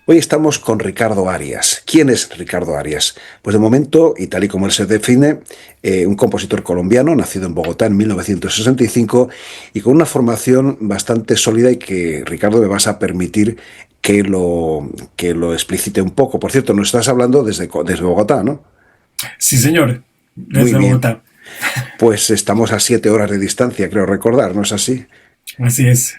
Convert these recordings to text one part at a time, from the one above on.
Hoy estamos con Ricardo Arias. ¿Quién es Ricardo Arias? Pues de momento, y tal y como él se define, un compositor colombiano, nacido en Bogotá en 1965 y con una formación bastante sólida y que, Ricardo, me vas a permitir que lo explicite un poco. Por cierto, nos estás hablando desde Bogotá, ¿no? Sí, señor, Muy desde bien. Bogotá. Pues estamos a 7 horas de distancia, creo recordar, ¿no es así? Así es.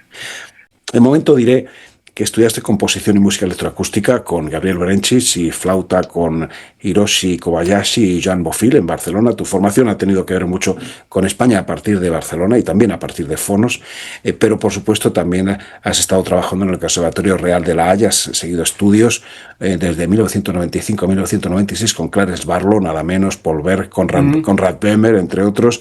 De momento diré que estudiaste composición y música electroacústica con Gabriel Berenchis y flauta con Hiroshi Kobayashi y Jan Bofill en Barcelona. Tu formación ha tenido que ver mucho con España a partir de Barcelona y también a partir de Fonos, pero por supuesto también has estado trabajando en el Conservatorio Real de La Haya, has seguido estudios desde 1995 a 1996 con Clarence Barlow, nada menos, Paul Berg, Ujú. Conrad Bremer, entre otros.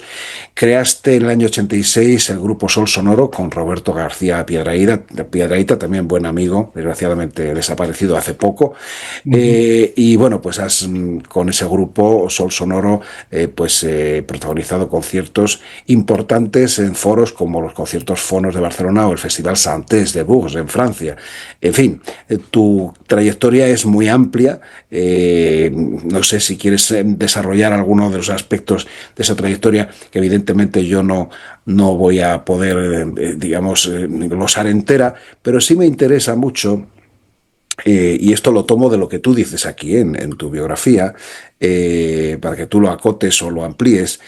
Creaste en el año 86 el grupo Sol Sonoro con Roberto García Piedrahita, también buen amigo, desgraciadamente desaparecido hace poco. Ujú. Y bueno, pues has con ese grupo Sol Sonoro protagonizado conciertos importantes en foros como los conciertos Fonos de Barcelona o el Festival Santés de Bourges en Francia. En fin, tu trayectoria es muy amplia. No sé si quieres desarrollar alguno de los aspectos de esa trayectoria que evidentemente yo no voy a poder, digamos, glosar entera, pero sí me interesa mucho, y esto lo tomo de lo que tú dices aquí en tu biografía, para que tú lo acotes o lo amplíes.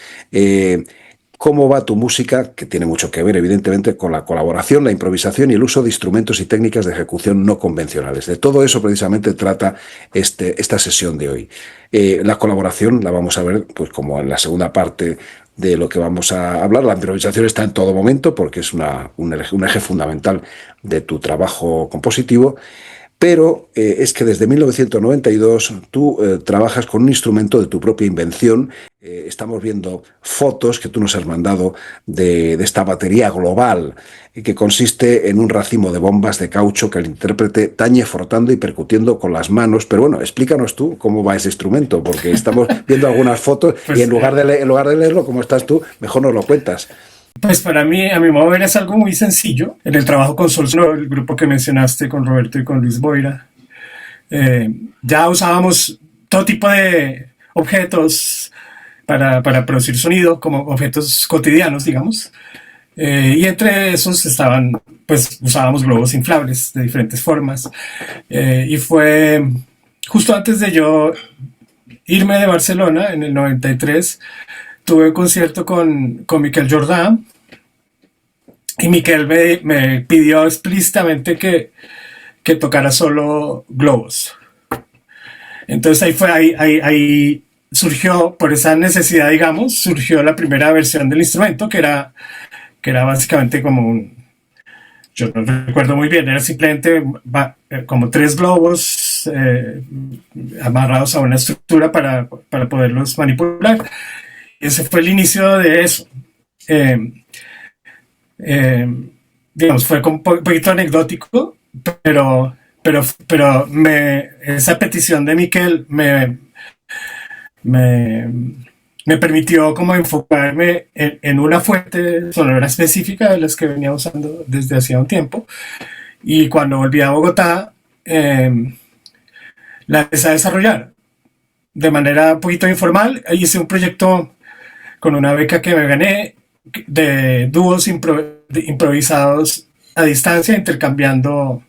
¿Cómo va tu música? Que tiene mucho que ver, evidentemente, con la colaboración, la improvisación y el uso de instrumentos y técnicas de ejecución no convencionales. De todo eso precisamente trata esta sesión de hoy. La colaboración la vamos a ver, pues, como en la segunda parte de lo que vamos a hablar. La improvisación está en todo momento porque es un eje fundamental de tu trabajo compositivo. Pero es que desde 1992 tú trabajas con un instrumento de tu propia invención. Estamos viendo fotos que tú nos has mandado de esta batería global, que consiste en un racimo de bombas de caucho que el intérprete tañe frotando y percutiendo con las manos. Pero bueno, explícanos tú cómo va ese instrumento, porque estamos viendo algunas fotos y Pues, en lugar de leerlo como estás tú, mejor nos lo cuentas. pues para mí, a mi modo de ver, es algo muy sencillo. En el trabajo con Sol Sonoro, el grupo que mencionaste con Roberto y con Luis Boira, eh, ya usábamos todo tipo de objetos para producir sonido, como objetos cotidianos, digamos. Y entre esos estaban, pues usábamos globos inflables de diferentes formas. Y fue justo antes de yo irme de Barcelona, en el 93, tuve un concierto con Miquel Jordán y Miquel me pidió explícitamente que tocara solo globos. Entonces ahí surgió, por esa necesidad, digamos, surgió la primera versión del instrumento, que era básicamente como yo no recuerdo muy bien, era simplemente como tres globos amarrados a una estructura para poderlos manipular. Ese fue el inicio de eso. Eh, eh, digamos, fue un poquito anecdótico, pero, pero esa petición de Miquel me, me permitió como enfocarme en una fuente sonora específica de las que venía usando desde hacía un tiempo. Y cuando volví a Bogotá, la empecé a desarrollar de manera un poquito informal. Hice un proyecto con una beca que me gané de dúos improvisados a distancia, intercambiando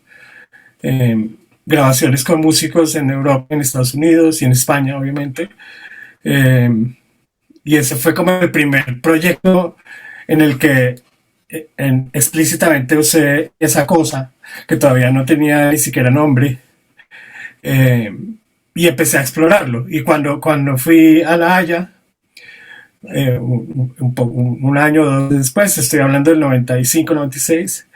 grabaciones con músicos en Europa, en Estados Unidos y en España, obviamente. Eh, y ese fue como el primer proyecto en el que explícitamente usé esa cosa que todavía no tenía ni siquiera nombre, eh, y empecé a explorarlo. Y cuando fui a La Haya, un año o dos después, estoy hablando del 95, 96,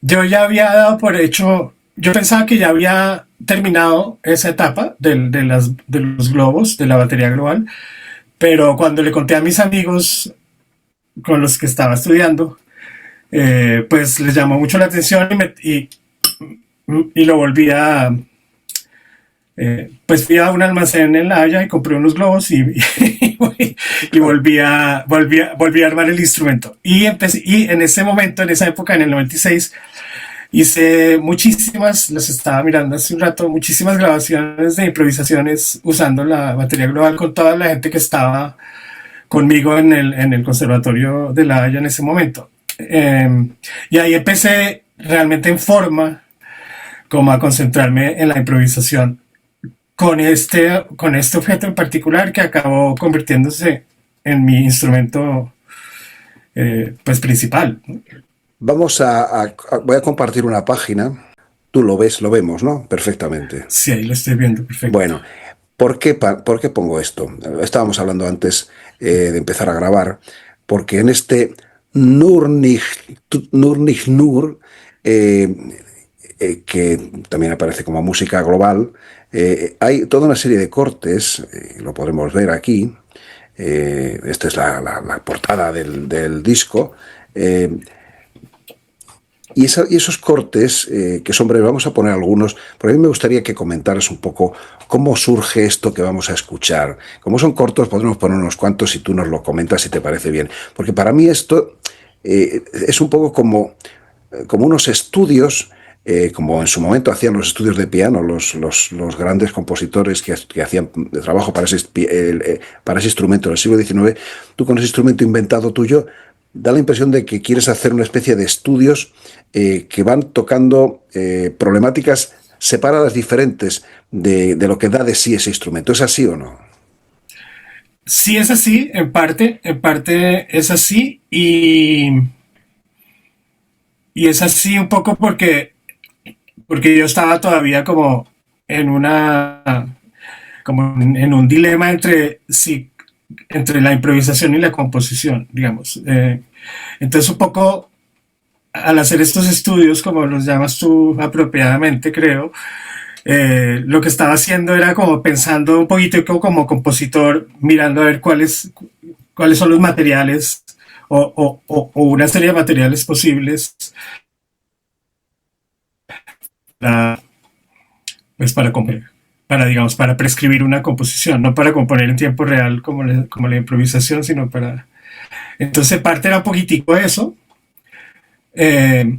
yo ya había dado por hecho, yo pensaba que ya había terminado esa etapa de los globos, de la batería global, pero cuando le conté a mis amigos con los que estaba estudiando, pues les llamó mucho la atención y lo volví pues fui a un almacén en La Haya y compré unos globos y volví a armar el instrumento. Y en ese momento, en esa época, en el 96, hice muchísimas, las estaba mirando hace un rato, muchísimas grabaciones de improvisaciones usando la batería global con toda la gente que estaba conmigo en el Conservatorio de La Haya en ese momento. Y ahí empecé realmente en forma como a concentrarme en la improvisación con este objeto en particular que acabó convirtiéndose en mi instrumento pues principal. Vamos voy a compartir una página. Tú lo ves, lo vemos, ¿no? Perfectamente. Sí, ahí lo estoy viendo, perfecto. Bueno, ¿por qué pongo esto? Estábamos hablando antes de empezar a grabar, porque en este Nur nicht Nur, eh, que también aparece como música global, hay toda una serie de cortes, lo podremos ver aquí. Esta es la portada del disco. Y esos cortes, que son breves, vamos a poner algunos, pero a mí me gustaría que comentaras un poco cómo surge esto que vamos a escuchar. Como son cortos, podremos poner unos cuantos y tú nos lo comentas si te parece bien. Porque para mí esto es un poco como unos estudios, como en su momento hacían los estudios de piano, los grandes compositores que hacían de trabajo para ese instrumento del siglo XIX. Tú con ese instrumento inventado tuyo, da la impresión de que quieres hacer una especie de estudios que van tocando problemáticas separadas, diferentes de lo que da de sí ese instrumento. ¿Es así o no? Sí es así, en parte es así y es así un poco porque yo estaba todavía como en como en un dilema entre la improvisación y la composición, digamos. Entonces un poco al hacer estos estudios, como los llamas tú apropiadamente, creo, lo que estaba haciendo era como pensando un poquito como compositor, mirando a ver cuáles son los materiales o una serie de materiales posibles para, pues digamos, para prescribir una composición, no para componer en tiempo real como la improvisación, sino para... Entonces parte era un poquitico eso. Eh,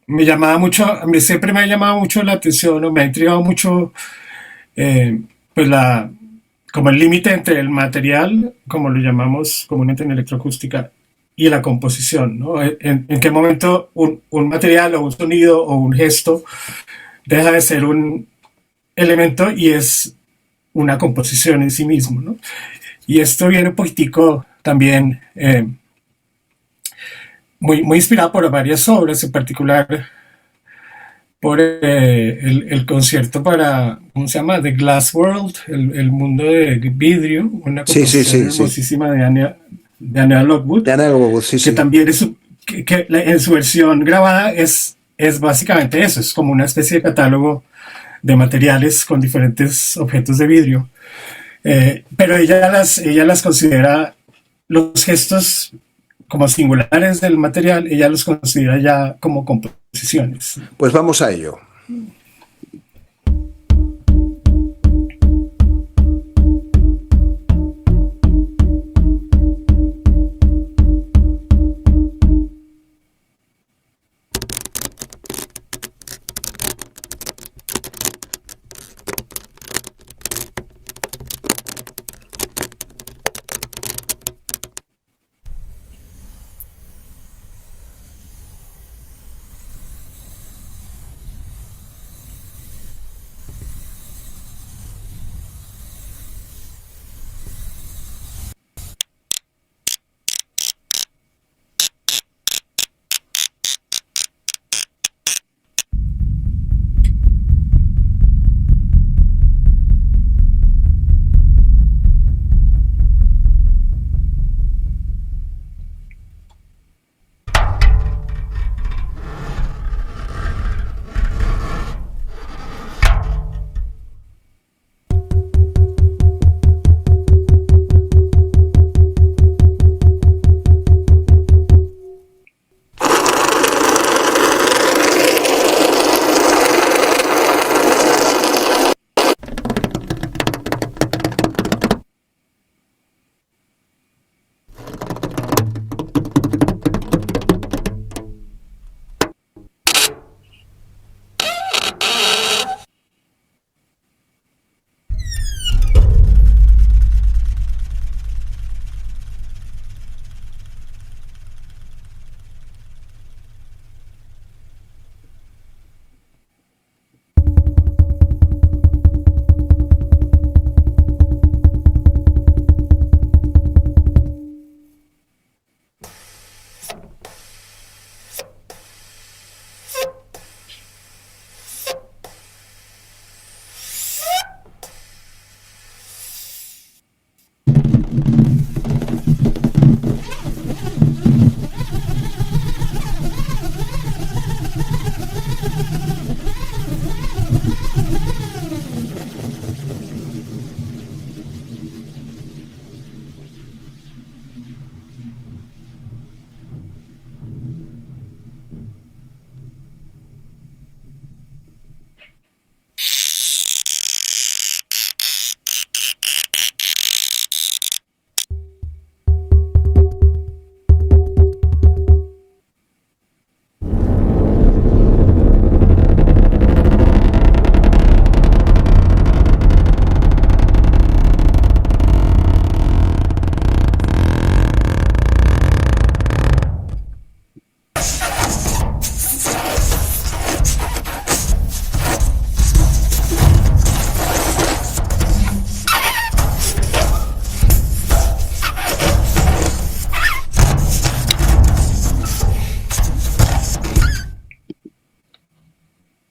Me llamaba mucho, a mí siempre me ha llamado mucho la atención o me ha intrigado mucho eh, pues como el límite entre el material, como lo llamamos comúnmente en electroacústica, y la composición, ¿no? En qué momento un material o un sonido o un gesto deja de ser un elemento y es una composición en sí mismo, ¿no? Y esto viene un poquitico también muy inspirado por varias obras, en particular por el concierto para, ¿cómo se llama? The Glass World, el mundo de vidrio, una Sí, sí, composición sí, sí. hermosísima de Anya Lockwood, De Anna Elwood, sí, que sí. también en su versión grabada es básicamente eso, es como una especie de catálogo de materiales con diferentes objetos de vidrio. Pero ella las considera los gestos como singulares del material, ella los considera ya como composiciones. Pues vamos a ello.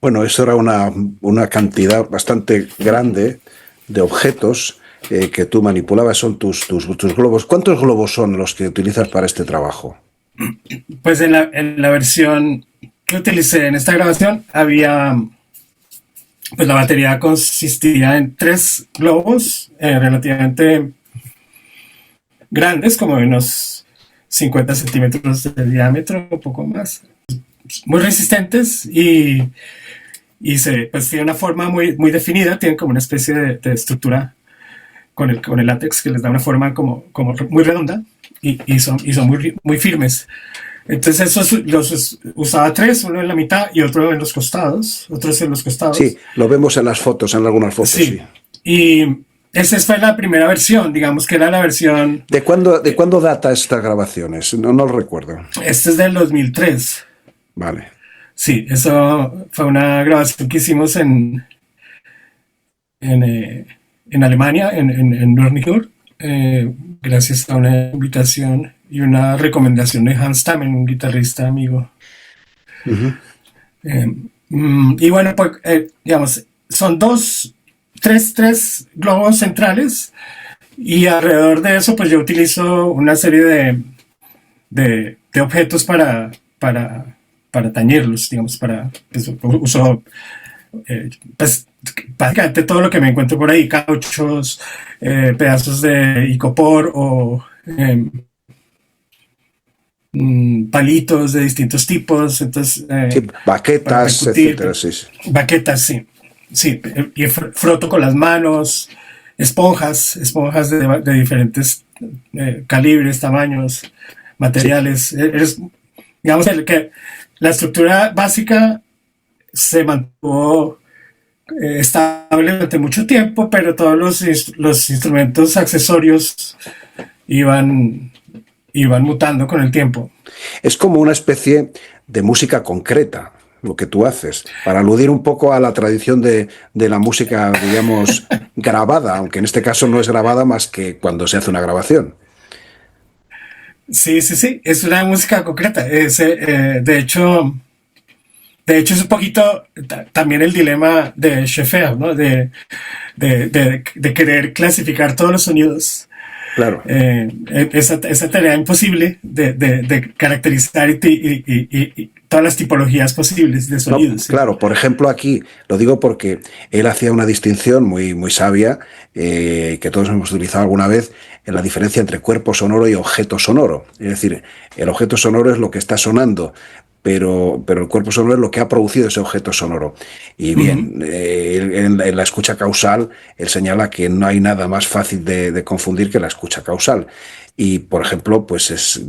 Bueno, eso era una cantidad bastante grande de objetos que tú manipulabas, son tus globos. ¿Cuántos globos son los que utilizas para este trabajo? Pues en la versión que utilicé en esta grabación había, pues la batería consistía en 3 globos relativamente grandes, como de unos 50 centímetros de diámetro, un poco más, muy resistentes pues tiene una forma muy definida, tienen como una especie de estructura con el látex que les da una forma como muy redonda y son muy firmes. Entonces esos los usaba 3, uno en la mitad y otro en los costados, otros en los costados. Sí, lo vemos en las fotos, en algunas fotos, sí. Y esa fue la primera versión, digamos que era la versión... ¿De cuándo data estas grabaciones? No lo recuerdo. Este es del 2003. Vale. Sí, eso fue una grabación que hicimos en Alemania, en Nürnberg, gracias a una invitación y una recomendación de Hans Tamen, un guitarrista amigo. Uh-huh. Y bueno, pues, digamos, son tres globos centrales y alrededor de eso, pues yo utilizo una serie de objetos para tañirlos, digamos, pues, uso pues básicamente todo lo que me encuentro por ahí, cauchos, pedazos de icopor o palitos de distintos tipos, entonces sí, baquetas, etcétera, sí. Baquetas, sí, y froto con las manos, esponjas de diferentes calibres, tamaños, materiales. Sí. Digamos que la estructura básica se mantuvo estable durante mucho tiempo, pero todos los instrumentos accesorios iban mutando con el tiempo. Es como una especie de música concreta lo que tú haces, para aludir un poco a la tradición de la música, digamos, grabada, aunque en este caso no es grabada más que cuando se hace una grabación. Sí, es una música concreta. De hecho es un poquito también el dilema de Schaeffer, ¿no? De querer clasificar todos los sonidos. Claro. Esa tarea imposible de caracterizar y todas las tipologías posibles de sonidos. No, ¿sí? Claro, por ejemplo aquí, lo digo porque él hacía una distinción muy sabia, que todos hemos utilizado alguna vez, en la diferencia entre cuerpo sonoro y objeto sonoro. Es decir, el objeto sonoro es lo que está sonando, pero el cuerpo sonoro es lo que ha producido ese objeto sonoro. Y bien, en la escucha causal, él señala que no hay nada más fácil de confundir que la escucha causal. Y, por ejemplo, pues es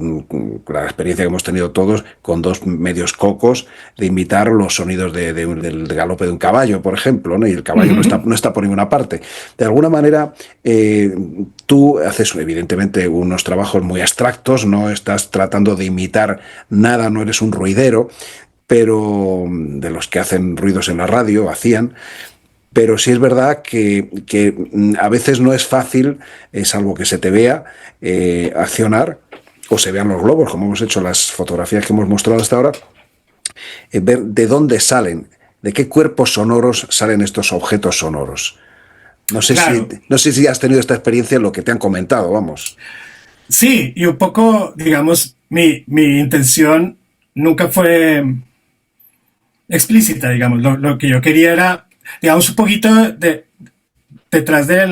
la experiencia que hemos tenido todos con 2 medios cocos de imitar los sonidos del galope de un caballo, por ejemplo, ¿no? Y el caballo no está por ninguna parte. De alguna manera, tú haces, evidentemente, unos trabajos muy abstractos, no estás tratando de imitar nada, no eres un ruidero, pero de los que hacen ruidos en la radio, hacían. Pero sí es verdad que a veces no es fácil, salvo que se te vea accionar o se vean los globos, como hemos hecho las fotografías que hemos mostrado hasta ahora, ver de dónde salen, de qué cuerpos sonoros salen estos objetos sonoros. No sé, claro. No sé si has tenido esta experiencia en lo que te han comentado, vamos. Sí, y un poco, digamos, mi intención nunca fue explícita, digamos. Lo que yo quería era, digamos, un poquito detrás de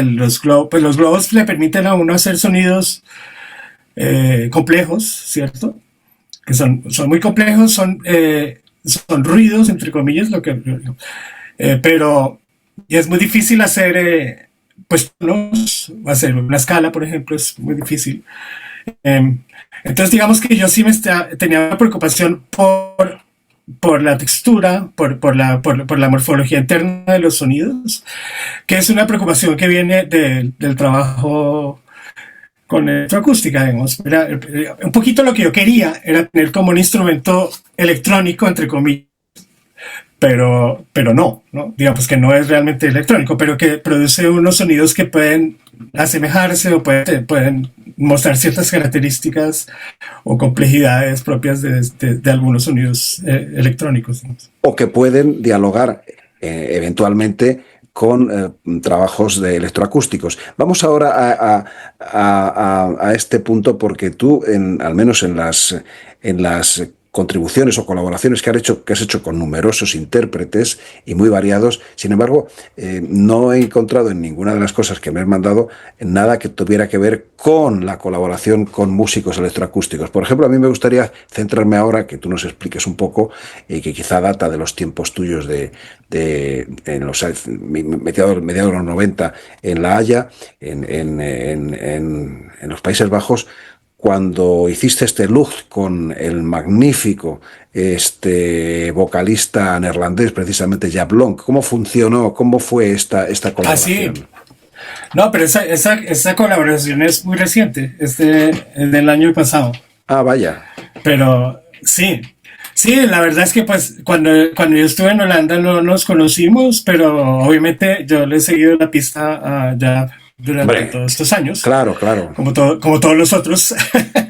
los globos. Pues los globos le permiten a uno hacer sonidos complejos, ¿cierto? Que son muy complejos, son ruidos, entre comillas, pero es muy difícil hacer, pues, tonos, hacer una escala, por ejemplo, es muy difícil. Entonces, digamos que yo sí tenía una preocupación por la textura, por la morfología interna de los sonidos, que es una preocupación que viene del trabajo con electroacústica, digamos. Un poquito lo que yo quería era tener como un instrumento electrónico, entre comillas, pero no, digamos que no es realmente electrónico, pero que produce unos sonidos que pueden asemejarse o pueden mostrar ciertas características o complejidades propias de algunos sonidos electrónicos, digamos. O que pueden dialogar eventualmente con trabajos de electroacústicos. Vamos ahora a este punto porque tú, al menos en las contribuciones o colaboraciones que has hecho con numerosos intérpretes y muy variados, sin embargo, no he encontrado en ninguna de las cosas que me has mandado nada que tuviera que ver con la colaboración con músicos electroacústicos. Por ejemplo, a mí me gustaría centrarme ahora, que tú nos expliques un poco, que quizá data de los tiempos tuyos en los mediados de los 90 en La Haya, en los Países Bajos, cuando hiciste este look con el magnífico vocalista neerlandés, precisamente Jaap Lonk. ¿Cómo funcionó? ¿Cómo fue esta colaboración? Ah, sí. No, pero esa colaboración es muy reciente, es del año pasado. Ah, vaya. Pero sí, la verdad es que pues cuando yo estuve en Holanda no nos conocimos, pero obviamente yo le he seguido la pista ya durante todos estos años. Claro. Como todos los otros,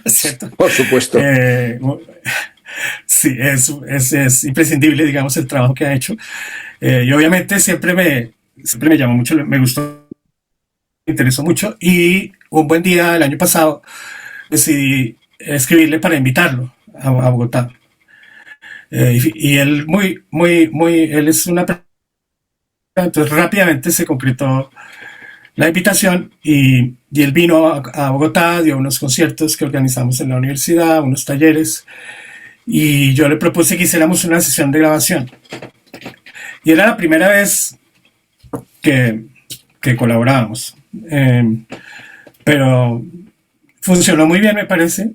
¿cierto? Por supuesto. Sí, es imprescindible, digamos, el trabajo que ha hecho. Y obviamente siempre me llamó mucho, me gustó, me interesó mucho. Y un buen día, el año pasado, decidí escribirle para invitarlo a Bogotá. Y él él es una persona, entonces rápidamente se concretó la invitación y él vino a Bogotá, dio unos conciertos que organizamos en la universidad, unos talleres, y yo le propuse que hiciéramos una sesión de grabación. Y era la primera vez que colaborábamos. Pero funcionó muy bien, me parece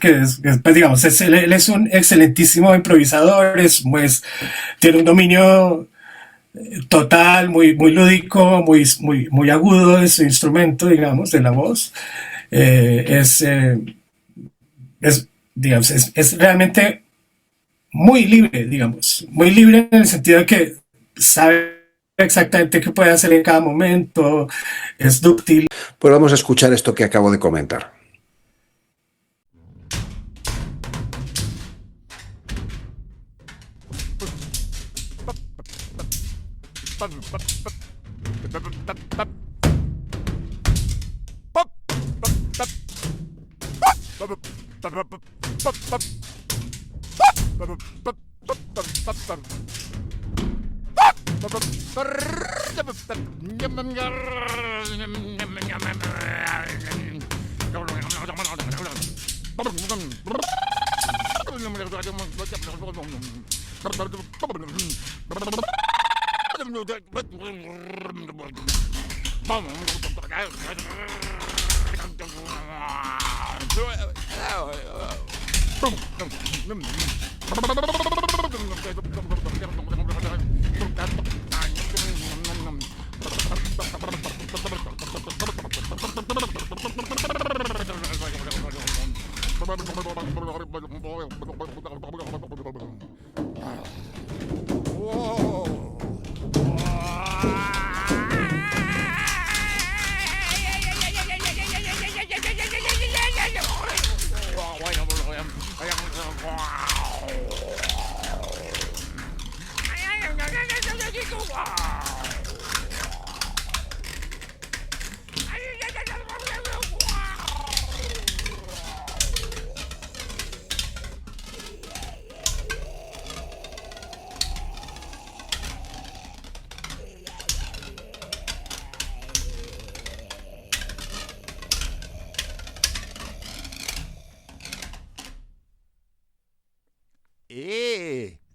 que pues, digamos, él es un excelentísimo improvisador, tiene un dominio total, muy lúdico, muy agudo de su instrumento, digamos, de la voz. Digamos, es realmente muy libre, digamos, muy libre en el sentido de que sabe exactamente qué puede hacer en cada momento, es dúctil. Pues vamos a escuchar esto que acabo de comentar.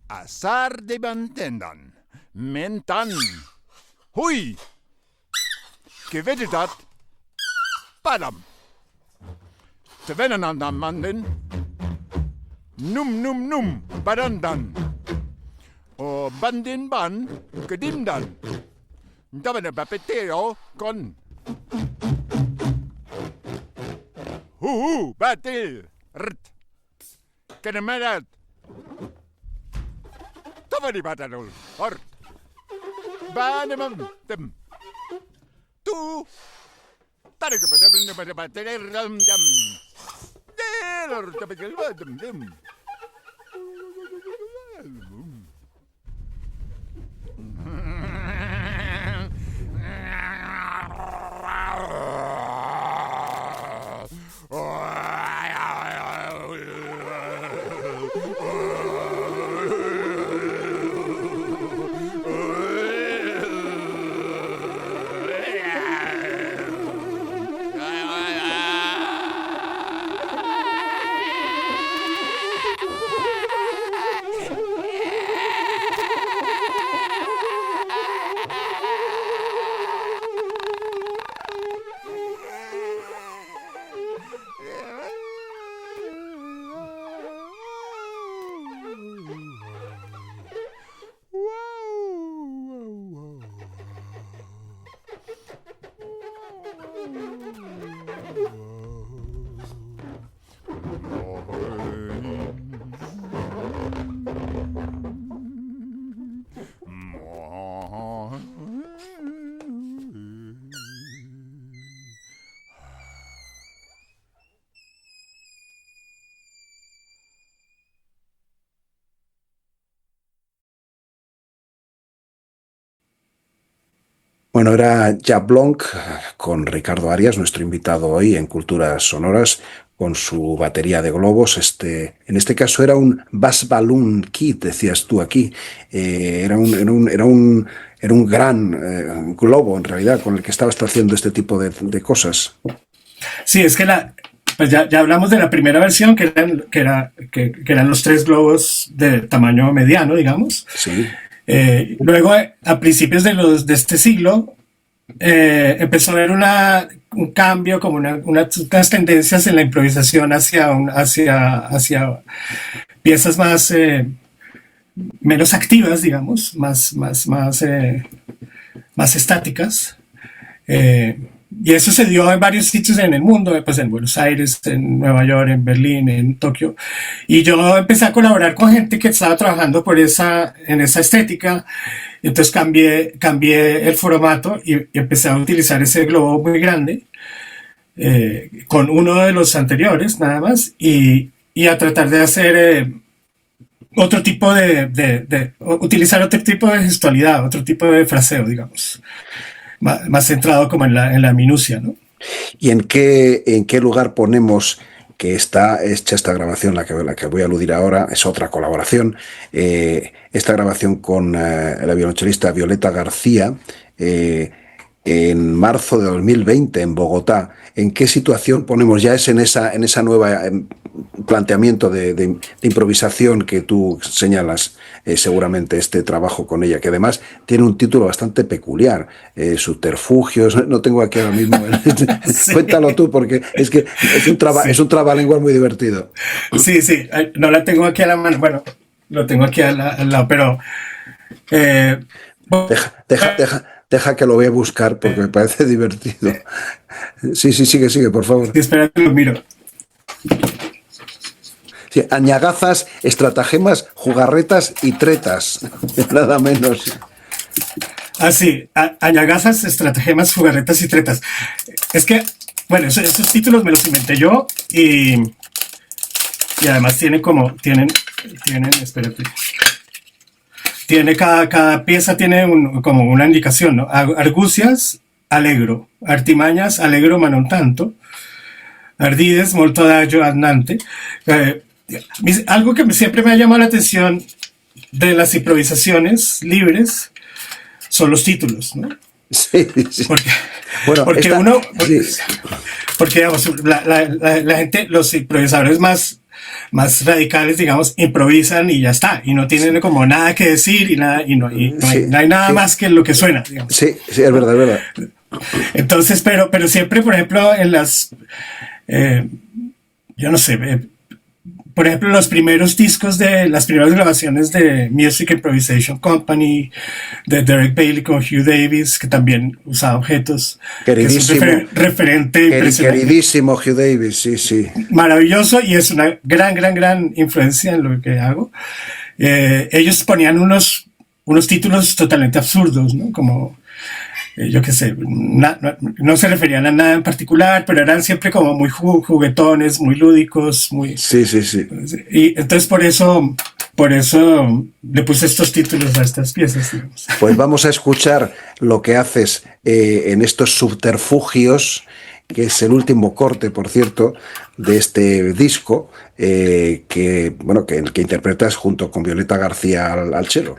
Asar de bantendan, mentan, hui, gewettet padam, te venenandan manden, num, barandan, o bandin ban, gedimdan, davene bapeteo con, batil, rt, kenemerat, Tavani Batanul, Ort. Banemam, them. Two. Tarikabadam, them. Bueno, era Jaap Blonk con Ricardo Arias, nuestro invitado hoy en Culturas Sonoras, con su batería de globos. En este caso era un Bass Balloon Kit, decías tú aquí. Era un gran globo, en realidad, con el que estabas haciendo este tipo de cosas. Sí, es que pues ya hablamos de la primera versión, que eran los 3 globos de tamaño mediano, digamos. Sí. Luego, a principios de este siglo, empezó a haber un cambio, como unas tendencias en la improvisación hacia piezas menos activas, digamos, más estáticas. Y eso se dio en varios sitios en el mundo, pues en Buenos Aires, en Nueva York, en Berlín, en Tokio. Y yo empecé a colaborar con gente que estaba trabajando en esa estética. Entonces cambié el formato y empecé a utilizar ese globo muy grande, con uno de los anteriores nada más, y a tratar de hacer otro tipo utilizar otro tipo de gestualidad, otro tipo de fraseo, digamos. Más centrado como en la minucia, ¿no? ¿Y en qué lugar ponemos que está hecha esta grabación, la que voy a aludir ahora? Es otra colaboración. Esta grabación con la violonchelista Violeta García en marzo de 2020 en Bogotá. ¿En qué situación ponemos? Ya es en esa nueva planteamiento de improvisación que tú señalas, seguramente este trabajo con ella, que además tiene un título bastante peculiar, Subterfugios. No tengo aquí ahora mismo. Sí. Cuéntalo tú, porque es que es un trabalenguas muy divertido. Sí, no la tengo aquí a la mano. Bueno, lo tengo aquí al lado, pero Deja que lo voy a buscar porque me parece divertido. Sí, sigue, por favor. Sí, espera que lo miro. Sí, añagazas, estratagemas, jugarretas y tretas. Nada menos. Sí, añagazas, estratagemas, jugarretas y tretas. Es que, bueno, esos títulos me los inventé yo y además tienen, espérate. Cada pieza tiene como una indicación, ¿no? Argucias, allegro. Artimañas, allegro ma non tanto. Ardides, molto adagio andante. Algo que siempre me ha llamado la atención de las improvisaciones libres son los títulos, ¿no? Sí. Porque digamos, la gente, los improvisadores más radicales, digamos, improvisan y ya está, y no tienen como nada que decir y no hay nada más que lo que suena, digamos. Sí, es verdad. Entonces, pero siempre, por ejemplo, en las yo no sé, por ejemplo, los primeros discos las primeras grabaciones de Music Improvisation Company, de Derek Bailey con Hugh Davis, que también usaba objetos. Queridísimo. Que es un referente impresionante. Queridísimo Hugh Davis, sí. Maravilloso, y es una gran influencia en lo que hago. ellos ponían unos títulos totalmente absurdos, ¿no? Como, yo qué sé, no se referían a nada en particular, pero eran siempre como muy juguetones, muy lúdicos, muy... Sí, sí, sí. Y entonces por eso le puse estos títulos a estas piezas, digamos. Pues vamos a escuchar lo que haces en estos subterfugios, que es el último corte, por cierto, de este disco, que interpretas junto con Violeta García al cello.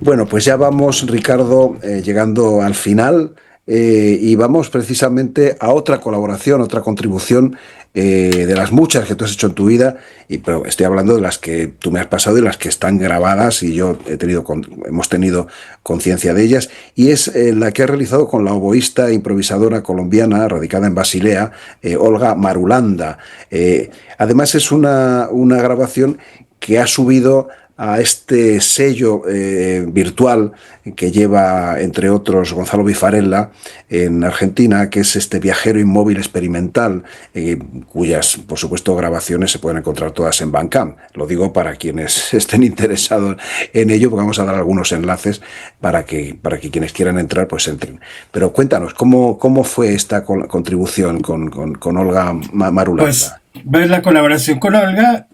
Bueno, pues ya vamos, Ricardo, llegando al final y vamos precisamente a otra colaboración, otra contribución de las muchas que tú has hecho en tu vida, pero estoy hablando de las que tú me has pasado y las que están grabadas y yo hemos tenido conciencia de ellas, y es la que has realizado con la oboísta e improvisadora colombiana radicada en Basilea, Olga Marulanda. Además es una grabación que ha subido a este sello virtual que lleva, entre otros, Gonzalo Bifarella en Argentina, que es este Viajero Inmóvil Experimental, cuyas, por supuesto, grabaciones se pueden encontrar todas en Bandcamp. Lo digo para quienes estén interesados en ello, porque vamos a dar algunos enlaces para que quienes quieran entrar, pues entren. Pero cuéntanos, ¿cómo fue esta contribución con Olga Marulanda? Pues la colaboración con Olga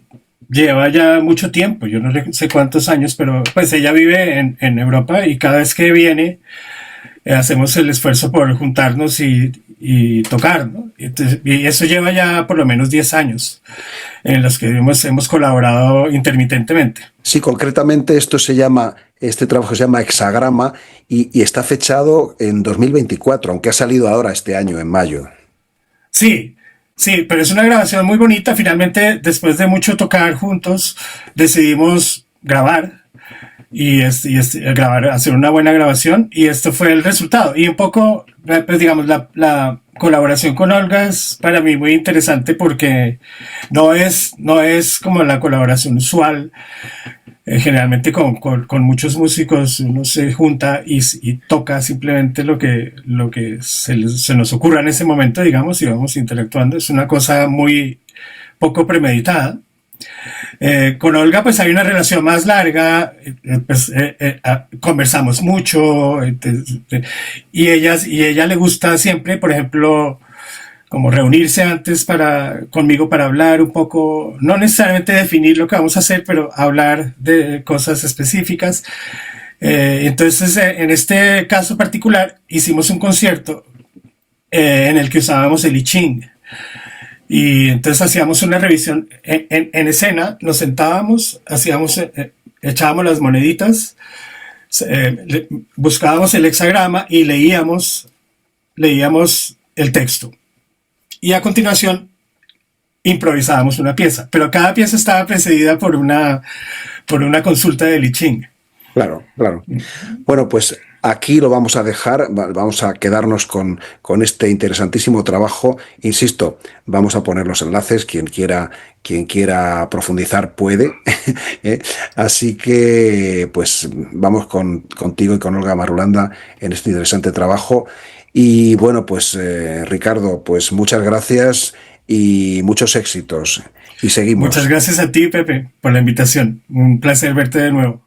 lleva ya mucho tiempo, yo no sé cuántos años, pero pues ella vive en Europa y cada vez que viene hacemos el esfuerzo por juntarnos y tocar, ¿no? Y eso lleva ya por lo menos 10 años en los que hemos colaborado intermitentemente. Sí, concretamente esto se llama este trabajo se llama Hexagrama y está fechado en 2024, aunque ha salido ahora este año, en mayo. Sí, sí, pero es una grabación muy bonita. Finalmente, después de mucho tocar juntos, decidimos grabar grabar, hacer una buena grabación, y esto fue el resultado. Y un poco, pues digamos, la colaboración con Olga es para mí muy interesante porque no es como la colaboración usual. Generalmente con muchos músicos uno se junta y toca simplemente lo que se nos ocurra en ese momento, digamos, y vamos interactuando. Es una cosa muy poco premeditada. Con Olga pues hay una relación más larga, conversamos mucho, y ella le gusta siempre, por ejemplo, como reunirse antes conmigo para hablar un poco, no necesariamente definir lo que vamos a hacer, pero hablar de cosas específicas. Entonces, en este caso particular, hicimos un concierto en el que usábamos el I Ching. Y entonces hacíamos una revisión en escena, nos sentábamos, echábamos las moneditas, buscábamos el hexagrama y leíamos el texto. Y a continuación improvisábamos una pieza, pero cada pieza estaba precedida por una consulta de I Ching. Claro, claro. Bueno, pues aquí lo vamos a dejar, vamos a quedarnos con este interesantísimo trabajo. Insisto, vamos a poner los enlaces, quien quiera profundizar puede. Así que, pues, vamos contigo y con Olga Marulanda en este interesante trabajo. Y bueno, pues, Ricardo, pues muchas gracias y muchos éxitos. Y seguimos. Muchas gracias a ti, Pepe, por la invitación. Un placer verte de nuevo.